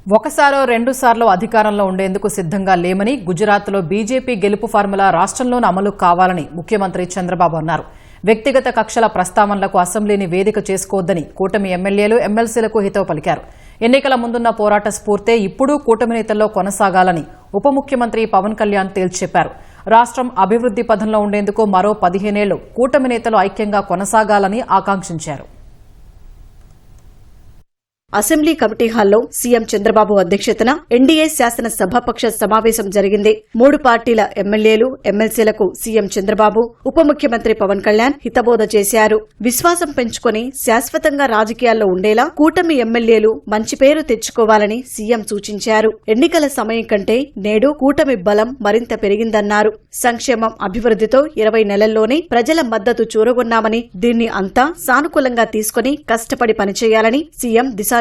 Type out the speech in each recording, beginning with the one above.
ఒకసారో రెండుసార్లు అధికారంలో ఉండేందుకు సిద్ధంగా లేమని, గుజరాత్లో బీజేపీ గెలుపు ఫార్ములా రాష్ట్రంలోనూ అమలు కావాలని ముఖ్యమంత్రి చంద్రబాబు అన్నారు. వ్యక్తిగత కక్షల ప్రస్తావనలకు అసెంబ్లీని వేదిక చేసుకోవద్దని కూటమి ఎమ్మెల్యేలు, ఎమ్మెల్సీలకు హితవు పలికారు. ఎన్నికల ముందున్న పోరాట స్ఫూర్తే ఇప్పుడు కూటమి నేతల్లో కొనసాగాలని ఉప ముఖ్యమంత్రి పవన్ కళ్యాణ్ తేల్చెప్పారు. రాష్ట్రం అభివృద్ది పథంలో ఉండేందుకు మరో 15 ఏళ్లు కూటమి నేతలు ఐక్యంగా కొనసాగాలని ఆకాంక్షించారు. అసెంబ్లీ కమిటీ హాల్లో సీఎం చంద్రబాబు అధ్యక్షతన ఎన్డీఏ శాసన సభాపక్ష సమావేశం జరిగింది. 3 పార్టీల ఎమ్మెల్యేలు, ఎమ్మెల్సీలకు సీఎం చంద్రబాబు, ఉప ముఖ్యమంత్రి పవన్ కళ్యాణ్ హితబోధ చేశారు. విశ్వాసం పెంచుకుని శాశ్వతంగా రాజకీయాల్లో ఉండేలా కూటమి ఎమ్మెల్యేలు మంచి పేరు తెచ్చుకోవాలని సీఎం సూచించారు. ఎన్నికల సమయం కంటే నేడు కూటమి బలం మరింత పెరిగిందన్నారు. సంక్షేమం, అభివృద్దితో 20 నెలల్లోనే ప్రజల మద్దతు చూరగొన్నామని, దీన్ని అంతా సానుకూలంగా తీసుకుని కష్టపడి పనిచేయాలని సీఎం దిశానిర్దేశం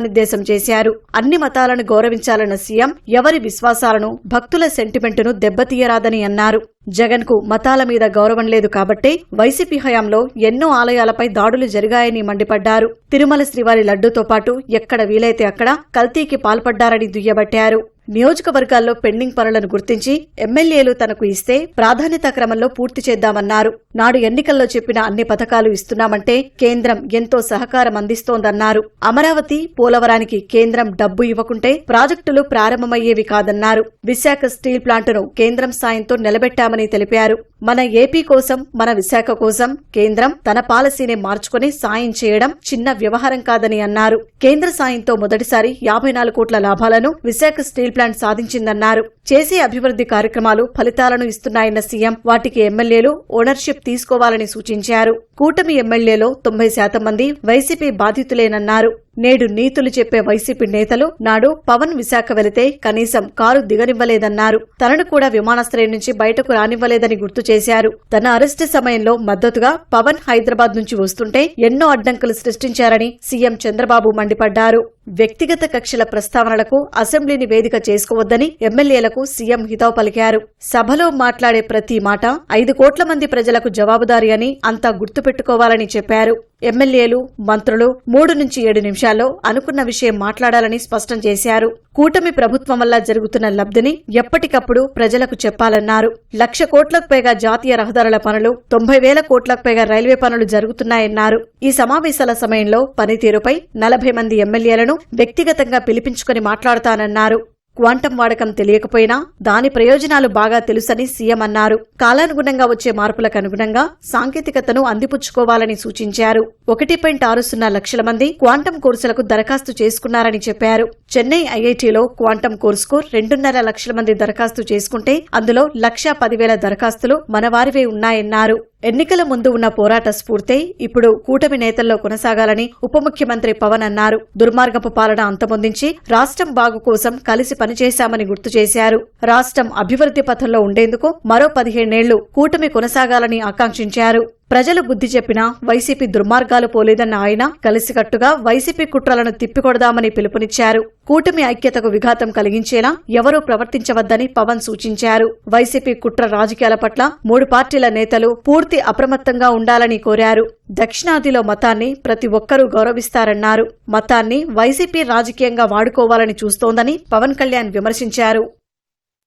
చేశారు. అన్ని మతాలను గౌరవించాలన్న సీఎం ఎవరి విశ్వాసాలను, భక్తుల సెంటిమెంటును దెబ్బతీయరాదని అన్నారు. జగన్ కు మతాల మీద గౌరవం లేదు కాబట్టే వైసీపీ హయాంలో ఎన్నో ఆలయాలపై దాడులు జరిగాయని మండిపడ్డారు. తిరుమల శ్రీవారి లడ్డూతో పాటు ఎక్కడ వీలైతే అక్కడ కల్తీకి పాల్పడ్డారని దుయ్యబట్టారు. నియోజకవర్గాల్లో పెండింగ్ పనులను గుర్తించి ఎమ్మెల్యేలు తనకు ఇస్తే ప్రాధాన్యతా క్రమంలో పూర్తి చేద్దామన్నారు. నాడు ఎన్నికల్లో చెప్పిన అన్ని పథకాలు ఇస్తున్నామంటే కేంద్రం ఎంతో సహకారం అందిస్తోందన్నారు. అమరావతి, పోలవరానికి కేంద్రం డబ్బు ఇవ్వకుంటే ప్రాజెక్టులు ప్రారంభమయ్యేవి కాదన్నారు. విశాఖ స్టీల్ ప్లాంటును కేంద్రం సాయంతో నిలబెట్టామని తెలిపారు. మన ఏపీ కోసం, మన విశాఖ కోసం కేంద్రం తన పాలసీని మార్చుకుని సాయం చేయడం చిన్న వ్యవహారం కాదని అన్నారు. కేంద్ర సాయంతో మొదటిసారి 54 కోట్ల లాభాలను విశాఖ స్టీల్ ప్లాంట్ సాధించిందన్నారు. చేసే అభివృద్ది కార్యక్రమాలు ఫలితాలను ఇస్తున్నాయన్న సీఎం వాటికి ఎమ్మెల్యేలు ఓనర్షిప్ తీసుకోవాలని సూచించారు. కూటమి ఎమ్మెల్యేలో 90% మంది వైసీపీ బాధితులేనన్నారు. నేడు నీతులు చెప్పే వైసీపీ నేతలు నాడు పవన్ విశాఖ వెళితే కనీసం కారు దిగనివ్వలేదన్నారు. తనను కూడా విమానాశ్రయం నుంచి బయటకు రానివ్వలేదని గుర్తు చేశారు. తన అరెస్టు సమయంలో మద్దతుగా పవన్ హైదరాబాద్ నుంచి వస్తుంటే ఎన్నో అడ్డంకులు సృష్టించారని సీఎం చంద్రబాబు మండిపడ్డారు. వ్యక్తిగత కక్షల ప్రస్తావనలకు అసెంబ్లీని వేదిక చేసుకోవద్దని ఎమ్మెల్యేలకు సీఎం హితవు పలికారు. సభలో మాట్లాడే ప్రతి మాట 5 కోట్ల మంది ప్రజలకు జవాబుదారీ అని అంతా గుర్తుపెట్టుకోవాలని చెప్పారు. ఎమ్మెల్యేలు, మంత్రులు 3 నుంచి 7 నిమిషాల్లో అనుకున్న విషయం మాట్లాడాలని స్పష్టం చేశారు. కూటమి ప్రభుత్వం వల్ల జరుగుతున్న లబ్ధిని ఎప్పటికప్పుడు ప్రజలకు చెప్పాలన్నారు. 1,00,000 కోట్లకు పైగా జాతీయ రహదారుల పనులు, 90,000 కోట్లకు పైగా రైల్వే పనులు జరుగుతున్నాయన్నారు. ఈ సమావేశాల సమయంలో పనితీరుపై 40 మంది ఎమ్మెల్యేలను వ్యక్తిగతంగా పిలిపించుకుని మాట్లాడతానన్నారు. క్వాంటం వాడకం తెలియకపోయినా దాని ప్రయోజనాలు బాగా తెలుసని సీఎం అన్నారు. కాలానుగుణంగా వచ్చే మార్పులకు అనుగుణంగా సాంకేతికతను అందిపుచ్చుకోవాలని సూచించారు. 1.60 లక్షల మంది క్వాంటం కోర్సులకు దరఖాస్తు చేసుకున్నారని చెప్పారు. చెన్నై ఐఐటీలో క్వాంటం కోర్సుకు 2.5 లక్షల మంది దరఖాస్తు చేసుకుంటే అందులో 1,10,000 దరఖాస్తులు మనవారివే ఉన్నాయన్నారు. ఎన్నికల ముందు ఉన్న పోరాట స్ఫూర్తే ఇప్పుడు కూటమి నేతల్లో కొనసాగాలని ఉప ముఖ్యమంత్రి పవన్ అన్నారు. దుర్మార్గపు పాలన అంతమొందించి రాష్ట్రం బాగు కోసం కలిసి పనిచేశామని గుర్తు చేశారు. రాష్ట్రం అభివృద్ది పథంలో ఉండేందుకు మరో 15 ఏళ్లు కూటమి కొనసాగాలని ఆకాంక్షించారు. ప్రజలు బుద్ధి చెప్పినా వైసీపీ దుర్మార్గాలు పోలేదన్న ఆయన కలిసికట్టుగా వైసీపీ కుట్రలను తిప్పికొడదామని పిలుపునిచ్చారు. కూటమి ఐక్యతకు విఘాతం కలిగించేలా ఎవరూ ప్రవర్తించవద్దని పవన్ సూచించారు. వైసీపీ కుట్ర రాజకీయాల పట్ల 3 పార్టీల నేతలు పూర్తి అప్రమత్తంగా ఉండాలని కోరారు. దక్షిణాదిలో మతాన్ని ప్రతి ఒక్కరూ గౌరవిస్తారన్నారు. మతాన్ని వైసీపీ రాజకీయంగా వాడుకోవాలని చూస్తోందని పవన్ కళ్యాణ్ విమర్శించారు.